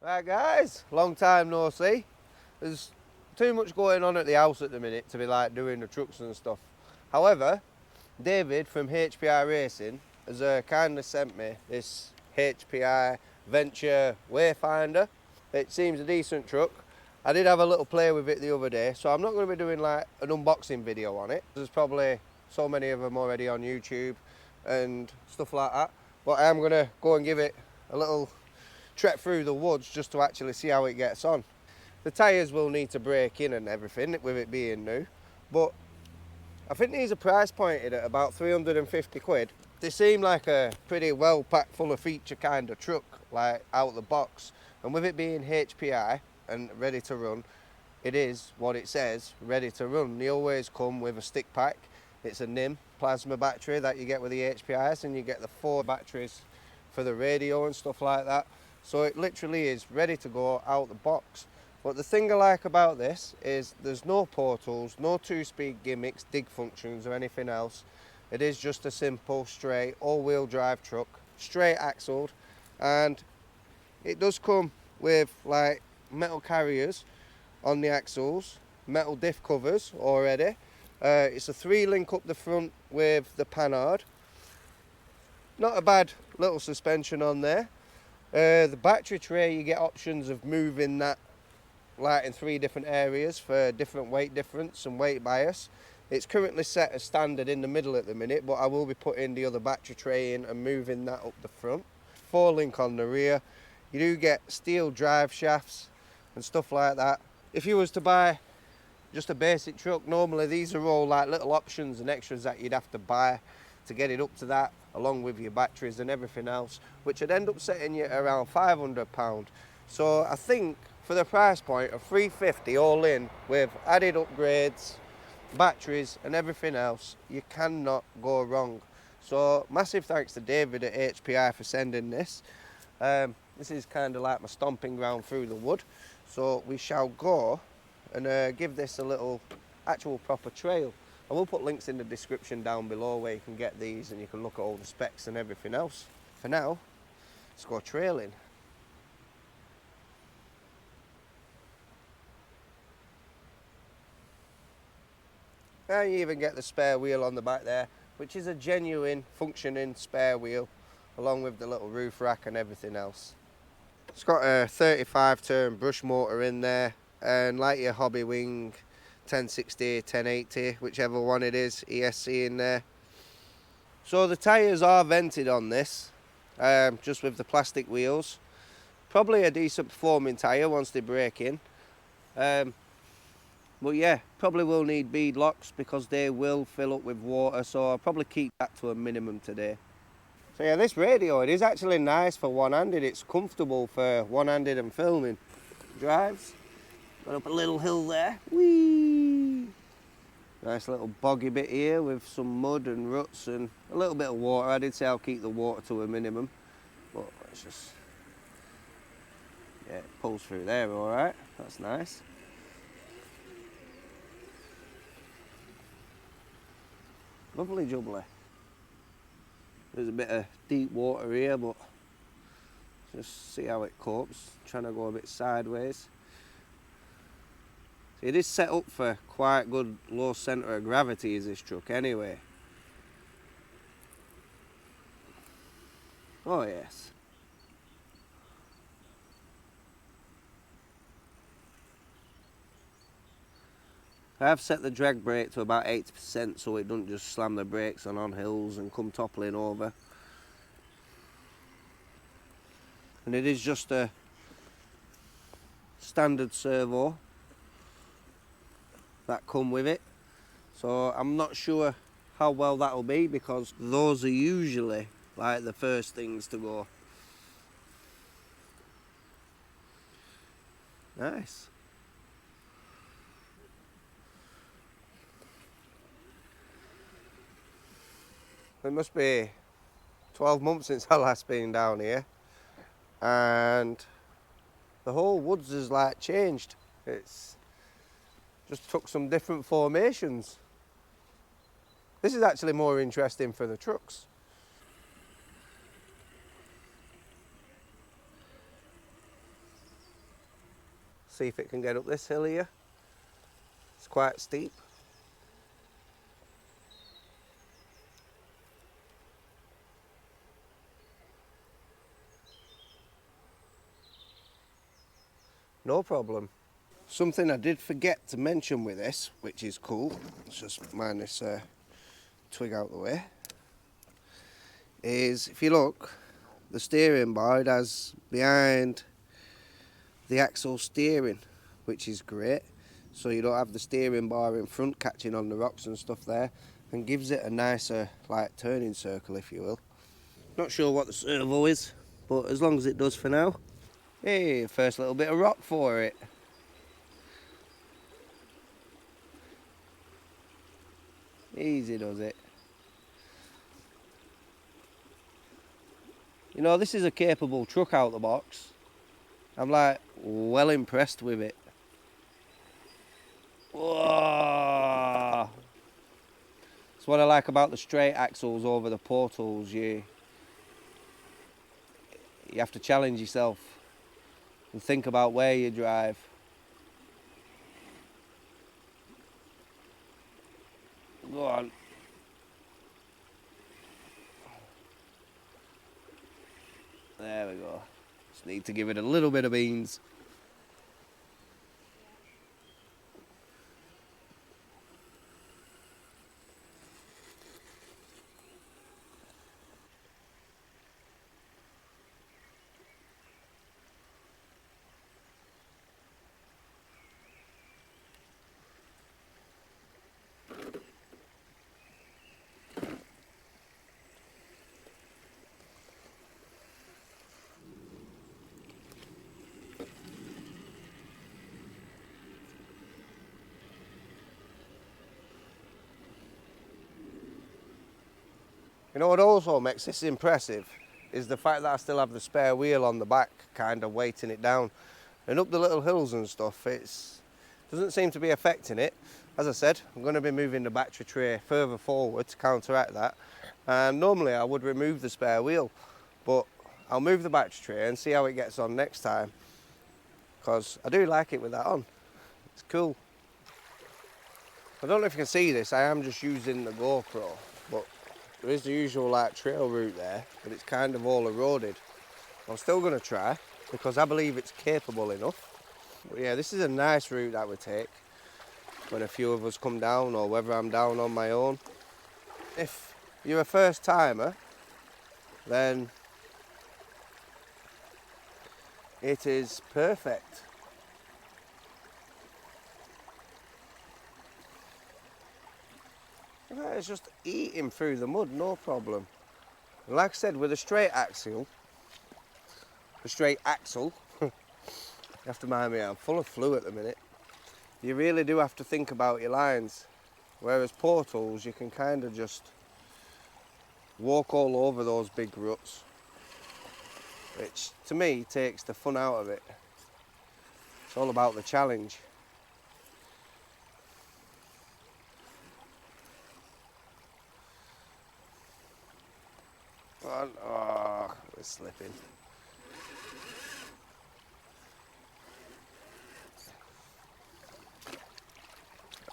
Right guys, long time no see. There's too much going on at the house at the minute to be like doing the trucks and stuff. However, David from HPI Racing has kindly sent me this HPI Venture Wayfinder. It seems a decent truck. I did have a little play with it the other day, so I'm not going to be doing like an unboxing video on it. There's probably so many of them already on YouTube and stuff like that. But I am going to go and give it a little trek through the woods just to actually see how it gets on. The tyres will need to break in and everything with it being new, but I think these are price pointed at about 350 quid. They seem like a pretty well packed full of feature kind of truck, like out the box. And with it being HPI and ready to run, it is what it says, ready to run. They always come with a stick pack. It's a NIM plasma battery that you get with the HPIs, and you get the 4 batteries for the radio and stuff like that. So it literally is ready to go out the box. But the thing I like about this is there's no portals, no 2-speed gimmicks, dig functions or anything else. It is just a simple, straight, all-wheel drive truck, straight axled, and it does come with like metal carriers on the axles, metal diff covers already. It's a 3-link up the front with the panhard. Not a bad little suspension on there. The battery tray, you get options of moving that like in 3 different areas for different weight difference and weight bias. It's currently set as standard in the middle at the minute, but I will be putting the other battery tray in and moving that up the front. 4-link on the rear. You do get steel drive shafts and stuff like that. If you was to buy just a basic truck, normally these are all like little options and extras that you'd have to buy to get it up to that, along with your batteries and everything else, which would end up setting you around £500. So I think for the price point of 350 all in, with added upgrades, batteries and everything else, you cannot go wrong. So massive thanks to David at HPI for sending this. This is kind of like my stomping ground through the wood. So we shall go and give this a little actual proper trail. I will put links in the description down below where you can get these and you can look at all the specs and everything else. For now, let's go trailing. And you even get the spare wheel on the back there, which is a genuine functioning spare wheel, along with the little roof rack and everything else. It's got a 35 turn brush motor in there, and like your hobby wing 1060, 1080, whichever one it is, ESC in there. So the tyres are vented on this, just with the plastic wheels. Probably a decent performing tyre once they break in. But yeah, probably will need bead locks because they will fill up with water, so I'll probably keep that to a minimum today. So yeah, this radio, it is actually nice for one-handed. It's comfortable for one-handed and filming. Drives. Got up a little hill there. Whee! Nice little boggy bit here with some mud and ruts and a little bit of water. I did say I'll keep the water to a minimum, but it's just, yeah, it pulls through there all right. That's nice. Lovely jubbly. There's a bit of deep water here, but just see how it copes. Trying to go a bit sideways. See, it is set up for quite good low centre of gravity, is this truck anyway. Oh yes. I have set the drag brake to about 80% so it doesn't just slam the brakes on hills and come toppling over. And it is just a standard servo that come with it. So I'm not sure how well that'll be because those are usually like the first things to go. Nice. It must be 12 months since I last been down here, and the whole woods has like changed. It's just took some different formations. This is actually more interesting for the trucks. See if it can get up this hill here. It's quite steep. No problem. Something I did forget to mention with this, which is cool, let's just mine this twig out the way, is if you look, the steering bar it has behind the axle steering, which is great. So you don't have the steering bar in front catching on the rocks and stuff there, and gives it a nicer like turning circle, if you will. Not sure what the servo is, but as long as it does for now. Hey, first little bit of rock for it. Easy does it. You know, this is a capable truck out the box. I'm like well impressed with it. Whoa. That's what I like about the straight axles over the portals. You have to challenge yourself and think about where you drive. Go on. There we go. Just need to give it a little bit of beans. You know what also makes this impressive is the fact that I still have the spare wheel on the back, kind of weighting it down. And up the little hills and stuff, it doesn't seem to be affecting it. As I said, I'm going to be moving the battery tray further forward to counteract that. And normally I would remove the spare wheel, but I'll move the battery tray and see how it gets on next time, because I do like it with that on. It's cool. I don't know if you can see this, I am just using the GoPro, but there is the usual like trail route there, but it's kind of all eroded. I'm still going to try because I believe it's capable enough. But yeah, this is a nice route that we take when a few of us come down, or whether I'm down on my own. If you're a first timer, then it is perfect. It's just eating through the mud, no problem. And like I said, with a straight axle, you have to mind me, I'm full of flu at the minute. You really do have to think about your lines. Whereas portals, you can kind of just walk all over those big ruts, which to me takes the fun out of it. It's all about the challenge. Oh, we're slipping.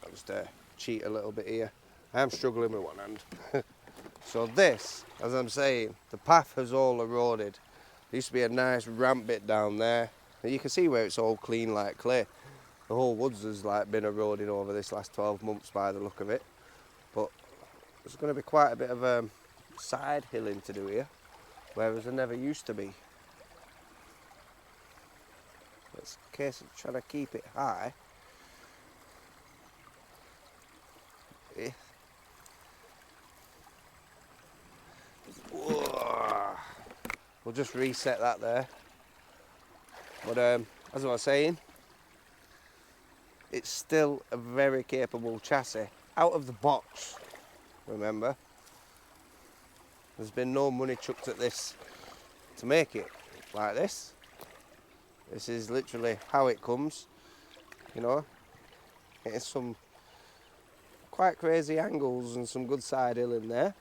I'll just cheat a little bit here. I am struggling with one hand. So this, as I'm saying, the path has all eroded. There used to be a nice ramp bit down there. And you can see where it's all clean like clay. The whole woods has like been eroding over this last 12 months by the look of it. But there's going to be quite a bit of side hilling to do here, whereas there never used to be. It's a case of trying to keep it high. We'll just reset that there. But as I was saying, it's still a very capable chassis. Out of the box, remember. There's been no money chucked at this to make it like this. This is literally how it comes, you know. It's some quite crazy angles and some good side hill in there.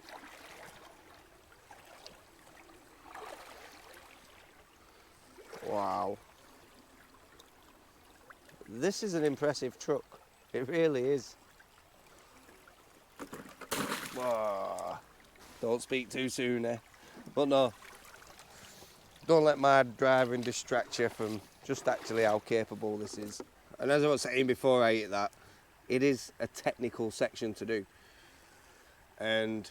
Wow. This is an impressive truck. It really is. Whoa. Don't speak too soon, eh? But no. Don't let my driving distract you from just actually how capable this is. And as I was saying before I hit that, it is a technical section to do. And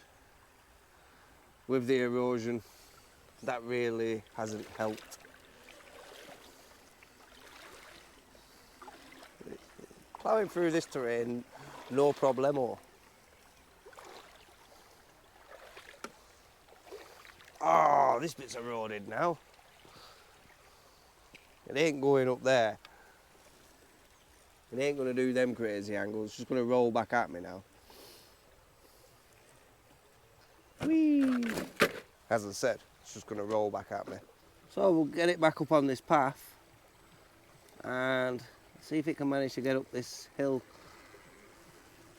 with the erosion, that really hasn't helped. Ploughing through this terrain, no problemo. Oh, this bit's eroded now. It ain't going up there. It ain't going to do them crazy angles. It's just going to roll back at me now. Whee! As I said, it's just going to roll back at me. So we'll get it back up on this path and see if it can manage to get up this hill,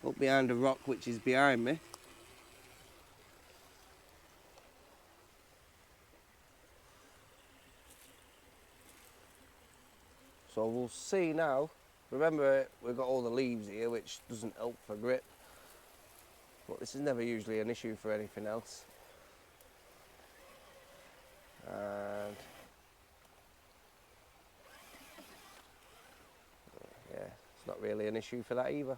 up behind a rock which is behind me. So we'll see now. Remember, we've got all the leaves here, which doesn't help for grip. But this is never usually an issue for anything else. And yeah, it's not really an issue for that either.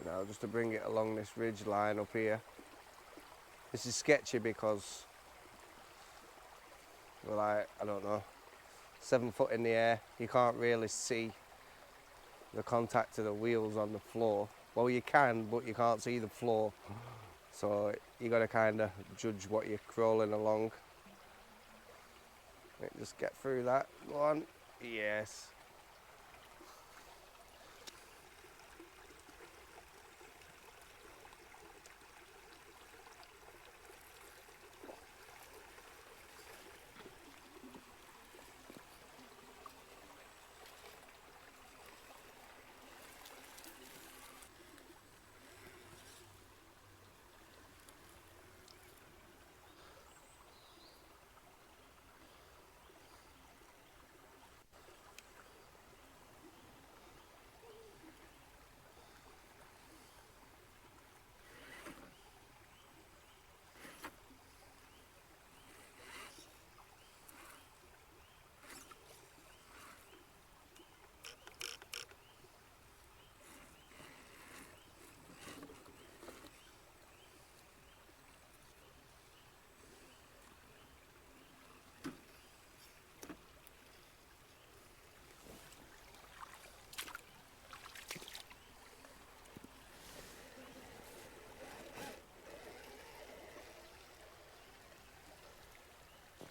Now, just to bring it along this ridge line up here. This is sketchy because we're like, I don't know, 7 foot in the air. You can't really see the contact of the wheels on the floor. Well, you can, but you can't see the floor. So you got to kind of judge what you're crawling along. Just get through that. Go on. Yes.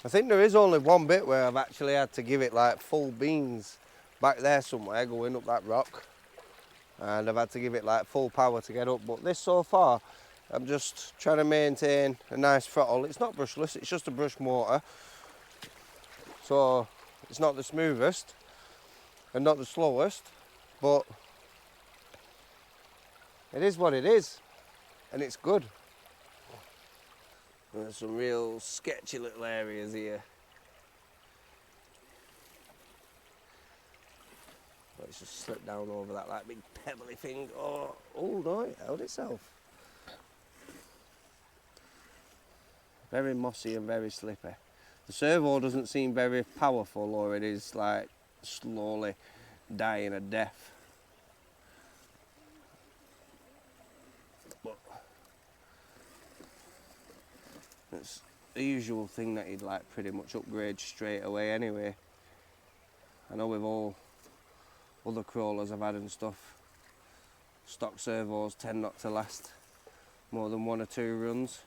I think there is only one bit where I've actually had to give it like full beans back there somewhere going up that rock, and I've had to give it like full power to get up. But this so far, I'm just trying to maintain a nice throttle. It's not brushless, it's just a brush motor, so it's not the smoothest and not the slowest, but it is what it is, and it's good. There's some real sketchy little areas here. Let's just slip down over that like big pebbly thing. Oh no, it held itself. Very mossy and very slippy. The servo doesn't seem very powerful, or it is like slowly dying a death. But it's the usual thing that you'd like pretty much upgrade straight away anyway. I know with all other crawlers I've had and stuff, stock servos tend not to last more than 1 or 2 runs.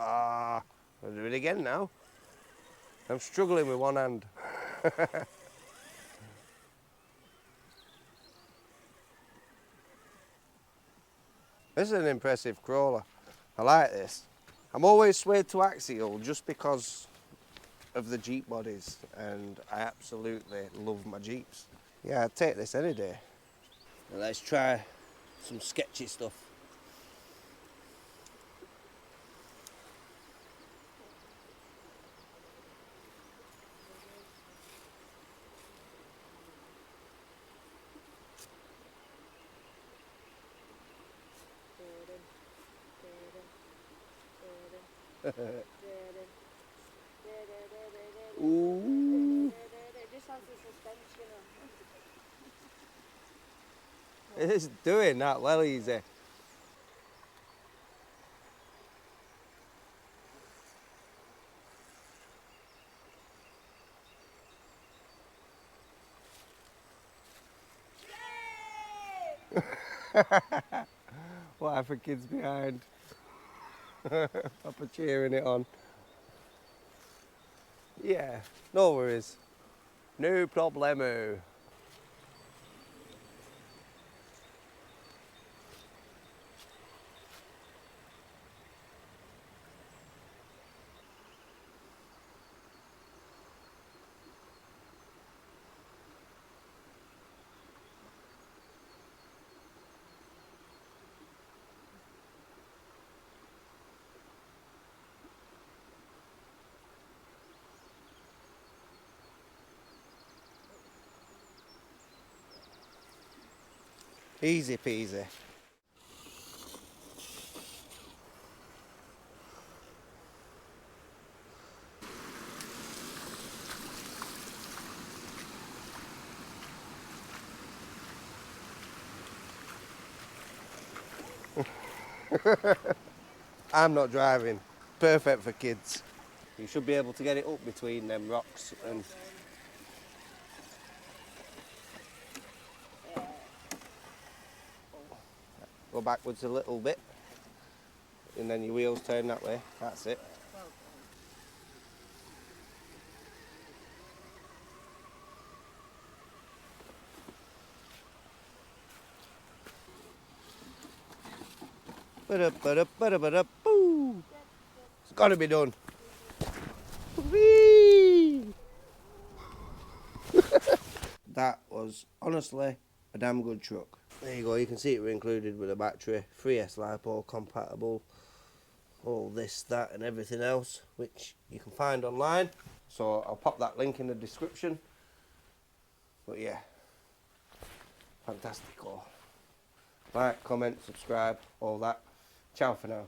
Ah, I'll do it again now. I'm struggling with one hand. This is an impressive crawler. I like this. I'm always swayed to axial just because of the Jeep bodies, and I absolutely love my Jeeps. Yeah, I'd take this any day. Now let's try some sketchy stuff. Ooh. It's doing that well easy. What for kids behind? Papa cheering it on. Yeah, no worries. No problemo. Easy peasy. I'm not driving. Perfect for kids. You should be able to get it up between them rocks and go backwards a little bit, and then your wheels turn that way. That's it. Boo. It's got to be done. Whee! That was honestly a damn good truck. There you go, you can see it were included with a battery, 3S LiPo compatible, all this, that and everything else, which you can find online. So I'll pop that link in the description. But yeah, fantastico. Like, comment, subscribe, all that. Ciao for now.